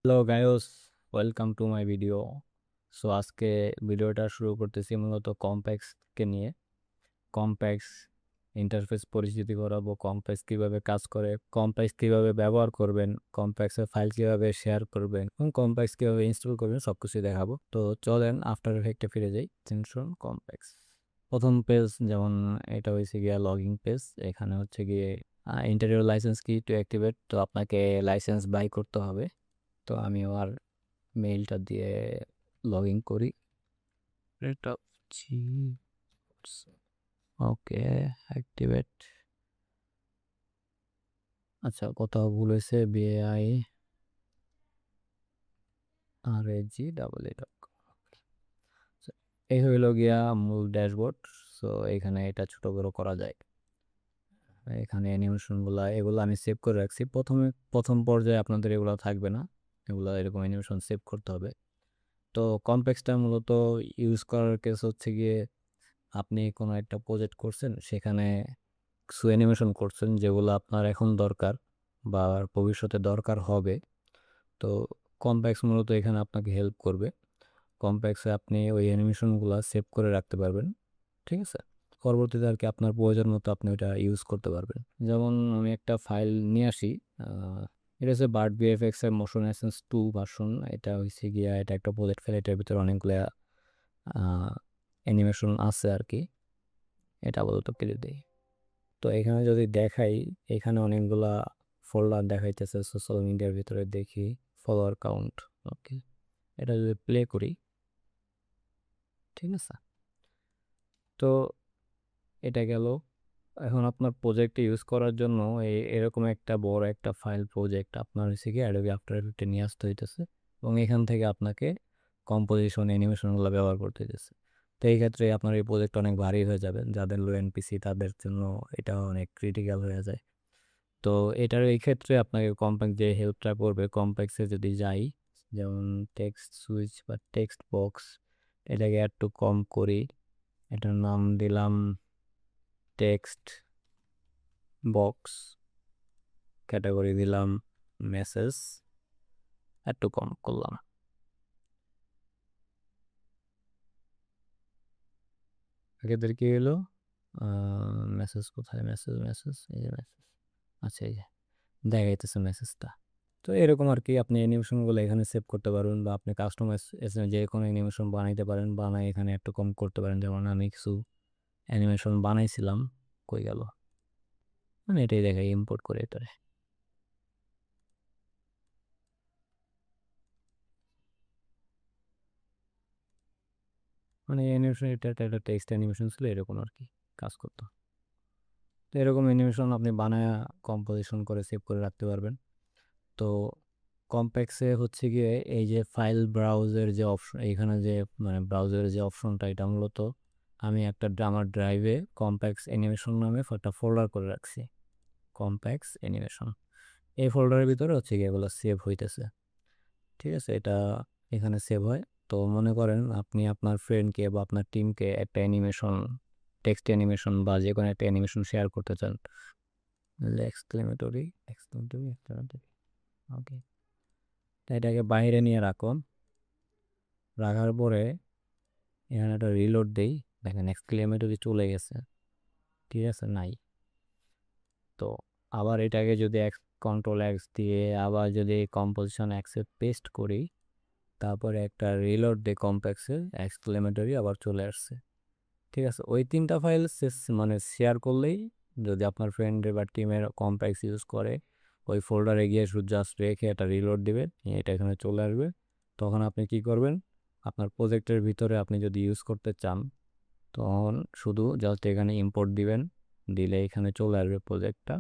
Hello guys, welcome to my video. So আজকে ভিডিওটা শুরু করতেছি মূলত কম্প্যাক্সকে নিয়ে। কম্প্যাক্স ইন্টারফেস পরিচিতি করাবো, কম্প্যাক্স কিভাবে কাজ করে, কম্প্যাক্স কিভাবে ব্যবহার করবেন, কম্প্যাক্সের ফাইল কিভাবে শেয়ার করবেন এবং কম্প্যাক্স কিভাবে ইনস্টল করবেন সবকিছু দেখাবো। তো চলেন আফটার এফেক্টে ফিরে যাই। টেনশন কম্প্যাক্স প্রথম পেজ, যেমন এটা হয়েছে গিয়া লগইন পেজ। এখানে হচ্ছে গিয়ে ইন্টারভিউ লাইসেন্স কি টু অ্যাক্টিভেট, তো আপনাকে লাইসেন্স বাই করতে হবে। তো আমি আমার মেইলটা দিয়ে লগ ইন করি। এটা ওকে, অ্যাক্টিভেট। আচ্ছা, কোথাও ভুল হয়েছে। বিআই আর এ জি ডাবল এ। এই হইল গিয়া মূল ড্যাশবোর্ড। সো এখানে এটা ছোট বড় করা যায়। এখানে অ্যানিমেশনগুলো এগুলো আমি সেভ করে রাখছি। প্রথম পর্যায়ে আপনাদের এগুলো থাকবে না, এগুলো এরকম অ্যানিমেশন সেভ করতে হবে। তো কমপ্লেক্সটা মূলত ইউজ করার কেস হচ্ছে গিয়ে আপনি কোনো একটা প্রজেক্ট করছেন, সেখানে কিছু অ্যানিমেশন করছেন যেগুলো আপনার এখন দরকার বা ভবিষ্যতে দরকার হবে। তো কমপ্যাক্স মূলত এখানে আপনাকে হেল্প করবে। কমপ্যাক্সে আপনি ওই অ্যানিমেশনগুলো সেভ করে রাখতে পারবেন, ঠিক আছে? পরবর্তীতে আর কি আপনার প্রয়োজন মতো আপনি ওটা ইউজ করতে পারবেন। যেমন আমি একটা ফাইল নিয়ে আসি। এটা হচ্ছে বার্ড বিএফএক্স এর মোশন এসেন্স 2 ভার্সন। এটা হচ্ছে গিয়া এটা একটা প্রজেক্ট ফাইল, এটার ভিতরে অনেকগুলো অ্যানিমেশন আছে আর কি। এটা আপাতত কেটে দিই। তো এখানে যদি দেখাই, এখানে অনেকগুলা ফোল্ডার দেখাইতেছে সোশ্যাল মিডিয়ার ভিতরে। দেখি ফলোয়ার কাউন্ট। ওকে, এটা যদি প্লে করি, ঠিক আছে? তো এটা গেল। এখন আপনার প্রজেক্টে ইউজ করার জন্য এরকম একটা বড় একটা ফাইল প্রজেক্ট আপনার হচ্ছে কি অ্যাডোবি আফটার এফেক্টে নিয়ে আসতে হইতেছে, এবং এখান থেকে আপনাকে কম্পোজিশন অ্যানিমেশনগুলো ব্যবহার করতে হইতেছে। তো এই ক্ষেত্রে আপনার এই প্রজেক্ট অনেক ভারী হয়ে যাবে। যাদের লো এনপিসি তাদের জন্য এটা অনেক ক্রিটিক্যাল হয়ে যায়। তো এটার এই ক্ষেত্রে আপনাকে কম্প্যাক্ট যে হেল্পটা করবে, কম্প্যাক্সে যদি যাই, যেমন টেক্সট সুইচ বা টেক্সট বক্স, এটাকে একটু কম করি। এটার নাম দিলাম টেক্সট বক্স, ক্যাটাগরি দিলাম মেসেজ, একটু কম করলাম। আগেদের কি হলো? মেসেজ কোথায়? মেসেজ মেসেজ এই যে মেসেজ। আচ্ছা, এই যে দেখাইতেছে মেসেজটা। তো এরকম আর কি আপনি অ্যানিমেশনগুলো এখানে সেভ করতে পারবেন, বা আপনি কাস্টমাইজ যে কোনো অ্যানিমেশন বানাইতে পারেন, বানাই এখানে একটু কম করতে পারেন। যেমন আমি কিছু অ্যানিমেশন বানাইছিলাম, কই গেল? মানে এটাই দেখাই, ইম্পোর্ট করে এটারে। মানে অ্যানিমেশন, এটা একটা টেক্সট অ্যানিমেশন ছিল, এরকম আর কি কাজ করতো। তো এরকম অ্যানিমেশন আপনি বানায় কম্পোজিশন করে সেভ করে রাখতে পারবেন। তো কম্প্যাক্সে হচ্ছে গিয়ে এই যে ফাইল ব্রাউজের যে অপশন, এখানে যে মানে ব্রাউজারের যে অপশনটা, এটা মূলত আমি একটা আমার ড্রাইভে কম্প্যাক্স অ্যানিমেশন নামে একটা ফোল্ডার করে রাখছি। কম্প্যাক্স অ্যানিমেশন, এই ফোল্ডারের ভিতরে হচ্ছে গিয়ে এগুলো সেভ হইতেছে, ঠিক আছে? এটা এখানে সেভ হয়। তো মনে করেন আপনি আপনার ফ্রেন্ডকে বা আপনার টিমকে একটা অ্যানিমেশন, টেক্সট অ্যানিমেশন বা যে কোনো একটা অ্যানিমেশন শেয়ার করতে চান। এক্সক্লেমেটরি এক্সক্লেমেটরি এক্সক্লেমেটরি, ওকে। তাই এটাকে বাইরে নিয়ে রাখুন। রাখার পরে এখানে একটা রিলোড দেই, দেখেন এক্সক্লেমেটরি চলে গেছে, ঠিক আছে? নাই। তো আবার এটাকে যদি কন্ট্রোল এক্স দিয়ে আবার যদি কম্পোজিশন এক্সে পেস্ট করি, তারপরে একটা রিলোড দিয়ে কম্প্যাক্সে, এক্সক্লেমেটরি আবার চলে আসছে, ঠিক আছে? ওই তিনটা ফাইল মানে শেয়ার করলেই, যদি আপনার ফ্রেন্ডের বা টিমের কম্প্যাক্স ইউজ করে, ওই ফোল্ডারে গিয়ে শুধু জাস্ট রেখে একটা রিলোড দিবেন, এটা এখানে চলে আসবে। তখন আপনি কি করবেন? আপনার প্রজেক্টের ভিতরে আপনি যদি ইউজ করতে চান, তখন শুধু জাস্ট এখানে ইম্পোর্ট দিবেন, দিলে এখানে চলে আসবে প্রজেক্টটা,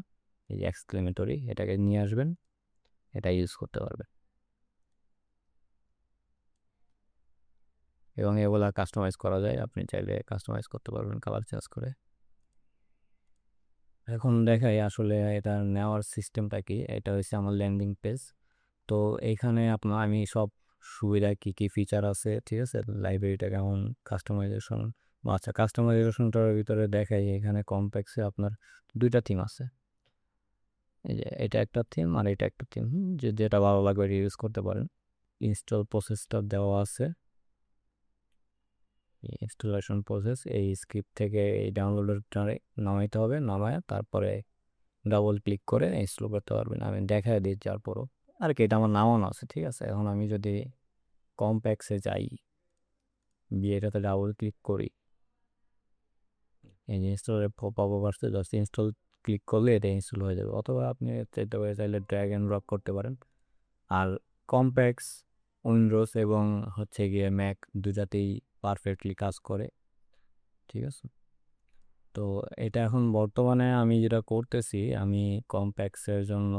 এই এক্সক্লেমেটরি, এটাকে নিয়ে আসবেন, এটা ইউজ করতে পারবেন। এবং এগুলা কাস্টমাইজ করা যায়, আপনি চাইলে কাস্টমাইজ করতে পারবেন কালার চেঞ্জ করে। এখন দেখাই আসলে এটা নেওয়ার সিস্টেমটা কি। এটা হচ্ছে আমার ল্যান্ডিং পেজ। তো এইখানে আপনার আমি সব সুবিধা কি কি ফিচার আছে, ঠিক আছে, লাইব্রেরিটা কেমন, কাস্টমাইজেশন। আচ্ছা, কাস্টমাইজেশনটার ভিতরে দেখাই, এখানে কমপ্লেক্সে আপনার দুইটা থিম আছে। এই যে এটা একটা থিম আর এটা একটা থিম, যেটা ভালো লাগবে ইউজ করতে পারেন। ইনস্টল প্রসেসটা দেওয়া আছে, ইনস্টলেশন প্রসেস এই স্ক্রিপ্ট থেকে এই ডাউনলোডারটা নামাইতে হবে, নামায় তারপরে ডাবল ক্লিক করে ইনস্টল করতে পারবেন। আমি দেখাই দিই তারপরও আর কি, এটা আমার নামানো আছে, ঠিক আছে। এখন আমি যদি কম্প্যাক্সে যাই, এটাতে ডাবল ক্লিক করি, এই যে ইনস্টলের পপ আপ আসছে, জাস্ট ইনস্টল ক্লিক করলে এটা ইনস্টল হয়ে যাবে। অথবা আপনি চাইলে ড্র্যাগ অ্যান্ড ড্রপ করতে পারেন। আর কম্প্যাক্স উইন্ডোজ এবং হচ্ছে গিয়ে ম্যাক দুটাতেই পারফেক্টলি কাজ করে, ঠিক আছে। তো এটা এখন বর্তমানে আমি যেটা করতেছি, আমি কম্প্যাক্সের জন্য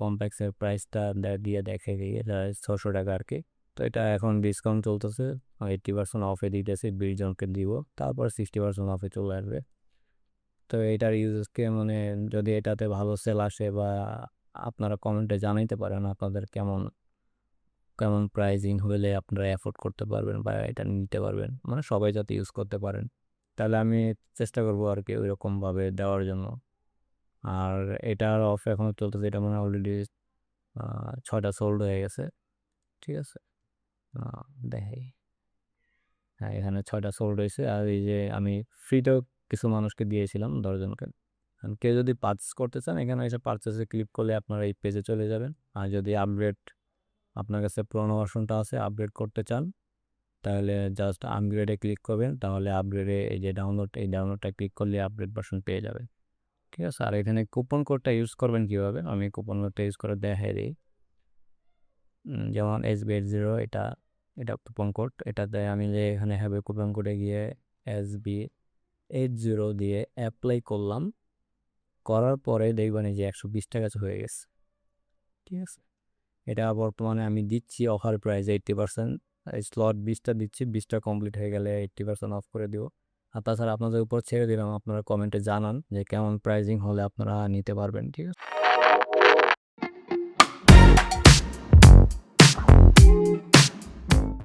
কম্প্যাক্সের প্রাইসটা দিয়ে দেখে দিই, এটা 600 টাকা আর কি। তো এটা এখন ডিসকাউন্ট চলতেছে, 80% অফে দিতেছে, 20 জনকে দিব, তারপর 60% অফে চলে আসবে। তো এটার ইউজেসকে মানে যদি এটাতে ভালো সেল আসে বা আপনারা কমেন্টে জানাইতে পারেন আপনাদের কেমন কেমন প্রাইজিং হলে আপনারা অ্যাফোর্ড করতে পারবেন বা এটা নিতে পারবেন, মানে সবাই যাতে ইউজ করতে পারেন, তাহলে আমি চেষ্টা করবো আর কি ওইরকমভাবে দেওয়ার জন্য। আর এটার অফ এখনও চলতেছে, এটা মানে অলরেডি 6টা সোল্ড হয়ে গেছে, ঠিক আছে। দেখাই, হ্যাঁ এখানে 6টা সোল্ড হয়েছে। আর এই যে আমি ফ্রিতেও কিছু মানুষকে দিয়েছিলাম, 10 জনকে। কেউ যদি পারচেস করতে চান, এখানে এসে পারচেসে ক্লিক করলে আপনারা এই পেজে চলে যাবেন। আর যদি আপগ্রেড, আপনার কাছে পুরোনো ভার্সনটা আছে, আপগ্রেড করতে চান, তাহলে জাস্ট আপগ্রেডে ক্লিক করবেন, তাহলে আপগ্রেডে এই যে ডাউনলোডটা ক্লিক করলে আপগ্রেড ভার্সন পেয়ে যাবেন, ঠিক আছে। আর এখানে কুপন কোডটা ইউজ করবেন কীভাবে, আমি কুপন কোডটা ইউজ করে দেখাই দিই। যেমন SB80, এটা এটা কুপন কোড, এটাতে আমি যে এখানে হবে কুপন কোডে গিয়ে SB80 দিয়ে অ্যাপ্লাই করলাম, করার পরে দেখবেন এই যে 120 টাকা হয়ে গেছে, ঠিক আছে। এটা বর্তমানে আমি দিচ্ছি অফার প্রাইস 80%, স্লট 20টা দিচ্ছি, 20টা কমপ্লিট হয়ে গেলে 80% অফ করে দিব। আর তাছাড়া আপনাদের উপর ছেড়ে দিলাম, আপনারা কমেন্টে জানান যে কেমন প্রাইজিং হলে আপনারা নিতে পারবেন, ঠিক আছে।